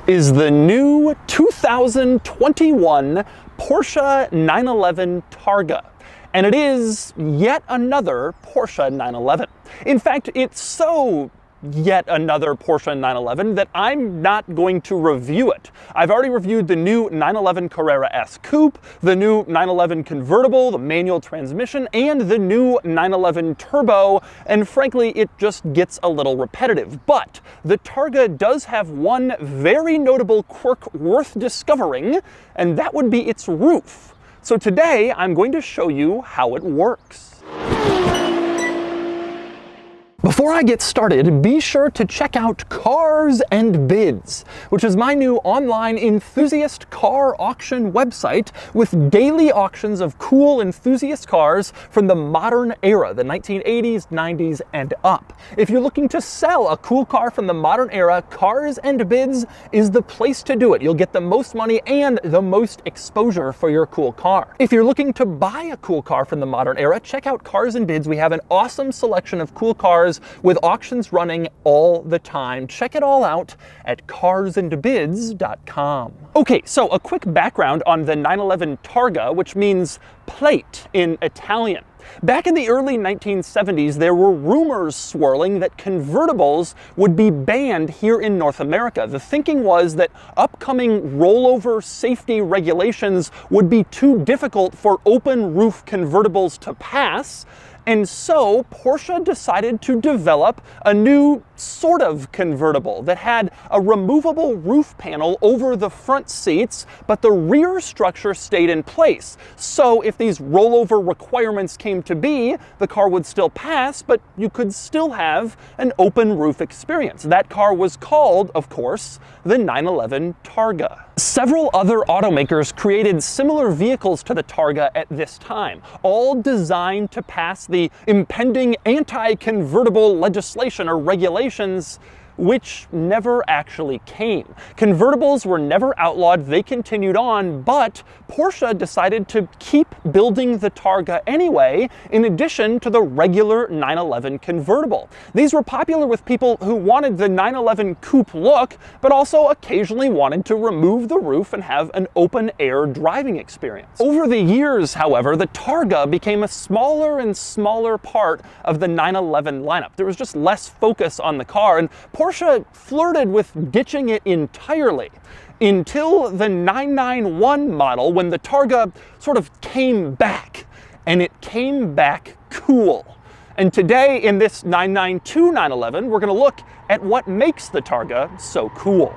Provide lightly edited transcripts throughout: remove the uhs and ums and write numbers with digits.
is the new 2021 Porsche 911 Targa. And it is yet another Porsche 911. In fact, it's so yet another Porsche 911 that I'm not going to review it. I've already reviewed the new 911 Carrera S Coupe, the new 911 convertible, the manual transmission, and the new 911 Turbo, and frankly, it just gets a little repetitive. But the Targa does have one very notable quirk worth discovering, and that would be its roof. So today, I'm going to show you how it works. Before I get started, be sure to check out Cars and Bids, which is my new online enthusiast car auction website with daily auctions of cool enthusiast cars from the modern era, the 1980s, 90s, and up. If you're looking to sell a cool car from the modern era, Cars and Bids is the place to do it. You'll get the most money and the most exposure for your cool car. If you're looking to buy a cool car from the modern era, check out Cars and Bids. We have an awesome selection of cool cars with auctions running all the time. Check it all out at carsandbids.com. Okay, so a quick background on the 911 Targa, which means plate in Italian. Back in the early 1970s, there were rumors swirling that convertibles would be banned here in North America. The thinking was that upcoming rollover safety regulations would be too difficult for open roof convertibles to pass. And so Porsche decided to develop a new sort of convertible that had a removable roof panel over the front seats, but the rear structure stayed in place. So if these rollover requirements came to be, the car would still pass, but you could still have an open roof experience. That car was called, of course, the 911 Targa. Several other automakers created similar vehicles to the Targa at this time, all designed to pass the impending anti-convertible legislation or regulations, which never actually came. Convertibles were never outlawed, they continued on, but Porsche decided to keep building the Targa anyway, in addition to the regular 911 convertible. These were popular with people who wanted the 911 coupe look, but also occasionally wanted to remove the roof and have an open-air driving experience. Over the years, however, the Targa became a smaller and smaller part of the 911 lineup. There was just less focus on the car, and Porsche flirted with ditching it entirely until the 991 model, when the Targa sort of came back, and it came back cool. And today in this 992 911, we're going to look at what makes the Targa so cool.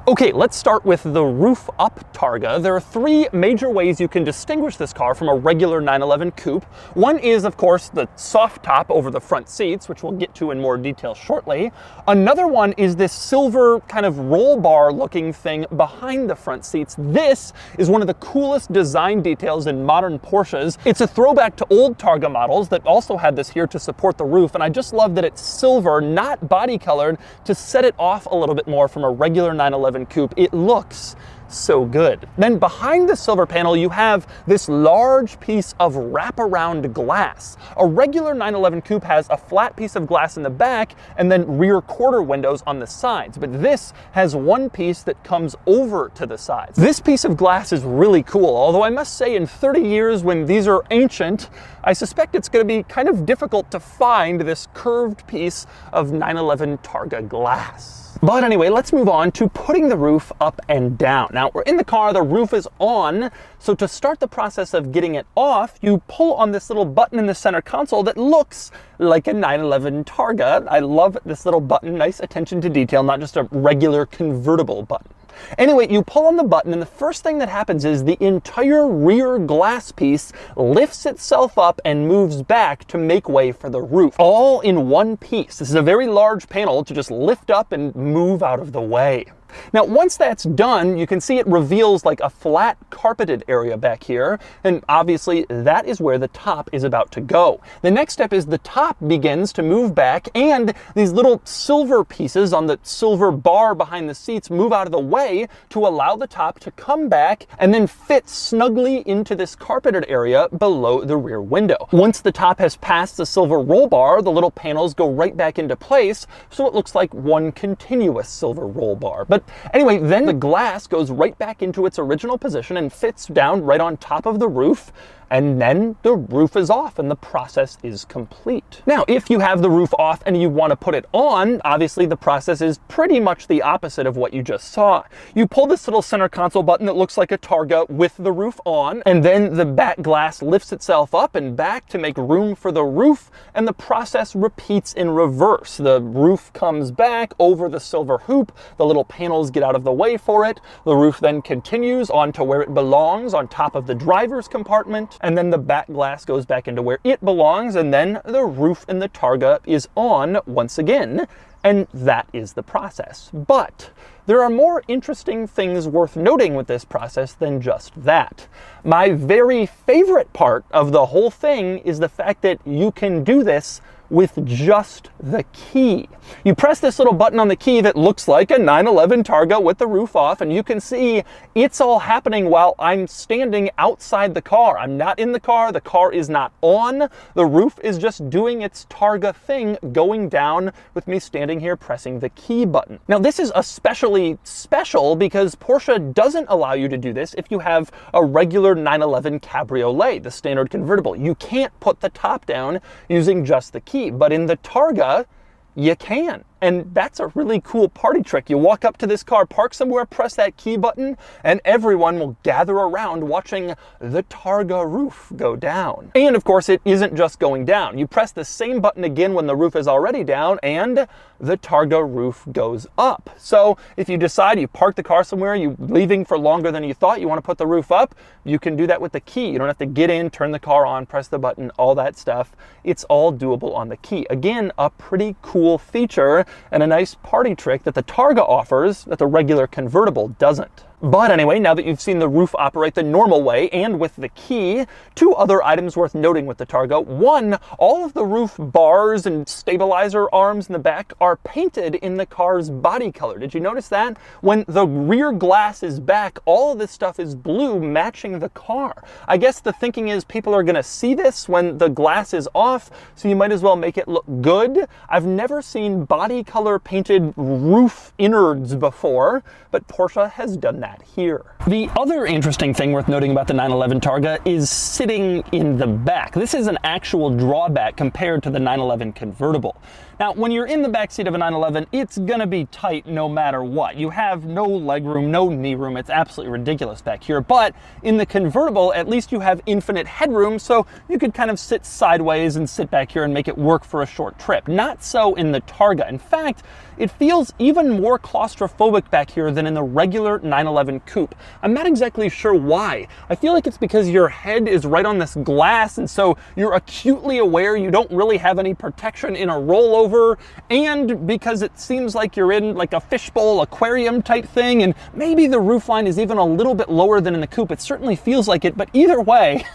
Okay, let's start with the roof-up Targa. There are three major ways you can distinguish this car from a regular 911 coupe. One is, of course, the soft top over the front seats, which we'll get to in more detail shortly. Another one is this silver kind of roll bar looking thing behind the front seats. This is one of the coolest design details in modern Porsches. It's a throwback to old Targa models that also had this here to support the roof, and I just love that it's silver, not body colored, to set it off a little bit more from a regular 911 coupe. It looks so good. Then behind the silver panel, you have this large piece of wraparound glass. A regular 911 coupe has a flat piece of glass in the back and then rear quarter windows on the sides, but this has one piece that comes over to the sides. This piece of glass is really cool, although I must say in 30 years when these are ancient, I suspect it's going to be kind of difficult to find this curved piece of 911 Targa glass. But anyway, let's move on to putting the roof up and down. Now, we're in the car, the roof is on, so to start the process of getting it off, you pull on this little button in the center console that looks like a 911 Targa. I love this little button, nice attention to detail, not just a regular convertible button. Anyway, you pull on the button, and the first thing that happens is the entire rear glass piece lifts itself up and moves back to make way for the roof, all in one piece. This is a very large panel to just lift up and move out of the way. Now, once that's done, you can see it reveals like a flat carpeted area back here, and obviously that is where the top is about to go. The next step is the top begins to move back, and these little silver pieces on the silver bar behind the seats move out of the way to allow the top to come back and then fit snugly into this carpeted area below the rear window. Once the top has passed the silver roll bar, the little panels go right back into place, so it looks like one continuous silver roll bar. But anyway, then the glass goes right back into its original position and fits down right on top of the roof, and then the roof is off and the process is complete. Now, if you have the roof off and you want to put it on, obviously the process is pretty much the opposite of what you just saw. You pull this little center console button that looks like a Targa with the roof on, and then the back glass lifts itself up and back to make room for the roof, and the process repeats in reverse. The roof comes back over the silver hoop, the little panels get out of the way for it, the roof then continues on to where it belongs on top of the driver's compartment, and then the back glass goes back into where it belongs, and then the roof in the Targa is on once again, and that is the process. But there are more interesting things worth noting with this process than just that. My very favorite part of the whole thing is the fact that you can do this with just the key. You press this little button on the key that looks like a 911 Targa with the roof off, and you can see it's all happening while I'm standing outside the car. I'm not in the car is not on, the roof is just doing its Targa thing, going down with me standing here pressing the key button. Now, this is especially special because Porsche doesn't allow you to do this if you have a regular 911 Cabriolet, the standard convertible. You can't put the top down using just the key. But in the Targa, you can. And that's a really cool party trick. You walk up to this car, park somewhere, press that key button, and everyone will gather around watching the Targa roof go down. And of course, it isn't just going down. You press the same button again when the roof is already down, and the Targa roof goes up. So if you decide you park the car somewhere, you're leaving for longer than you thought, you want to put the roof up, you can do that with the key. You don't have to get in, turn the car on, press the button, all that stuff. It's all doable on the key. Again, a pretty cool feature and a nice party trick that the Targa offers that the regular convertible doesn't. But anyway, now that you've seen the roof operate the normal way and with the key, two other items worth noting with the Targa. One, all of the roof bars and stabilizer arms in the back are painted in the car's body color. Did you notice that? When the rear glass is back, all of this stuff is blue, matching the car. I guess the thinking is people are gonna see this when the glass is off, so you might as well make it look good. I've never seen body color painted roof innards before, but Porsche has done that here. The other interesting thing worth noting about the 911 Targa is sitting in the back. This is an actual drawback compared to the 911 convertible. Now, when you're in the back seat of a 911, it's gonna be tight no matter what. You have no leg room, no knee room. It's absolutely ridiculous back here. But in the convertible, at least you have infinite headroom, so you could kind of sit sideways and sit back here and make it work for a short trip. Not so in the Targa. In fact, it feels even more claustrophobic back here than in the regular 911 coupe. I'm not exactly sure why. I feel like it's because your head is right on this glass, and so you're acutely aware you don't really have any protection in a rollover, and because it seems like you're in like a fishbowl aquarium type thing, and maybe the roofline is even a little bit lower than in the coupe. It certainly feels like it, but either way,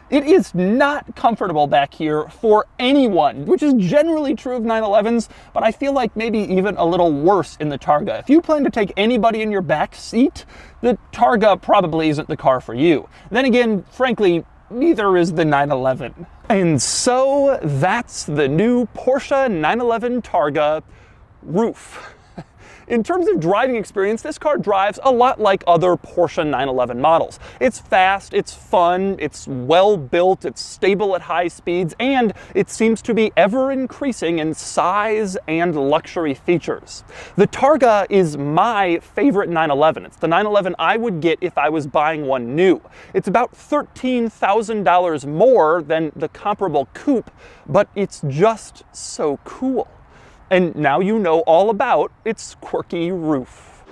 it is not comfortable back here for anyone, which is generally true of 911s, but I feel like maybe even a little worse in the Targa. If you plan to take anybody in your back seat, the Targa probably isn't the car for you. Then again, frankly, neither is the 911. And so that's the new Porsche 911 Targa roof. In terms of driving experience, this car drives a lot like other Porsche 911 models. It's fast, it's fun, it's well built, it's stable at high speeds, and it seems to be ever increasing in size and luxury features. The Targa is my favorite 911. It's the 911 I would get if I was buying one new. It's about $13,000 more than the comparable coupe, but it's just so cool. And now you know all about its quirky roof.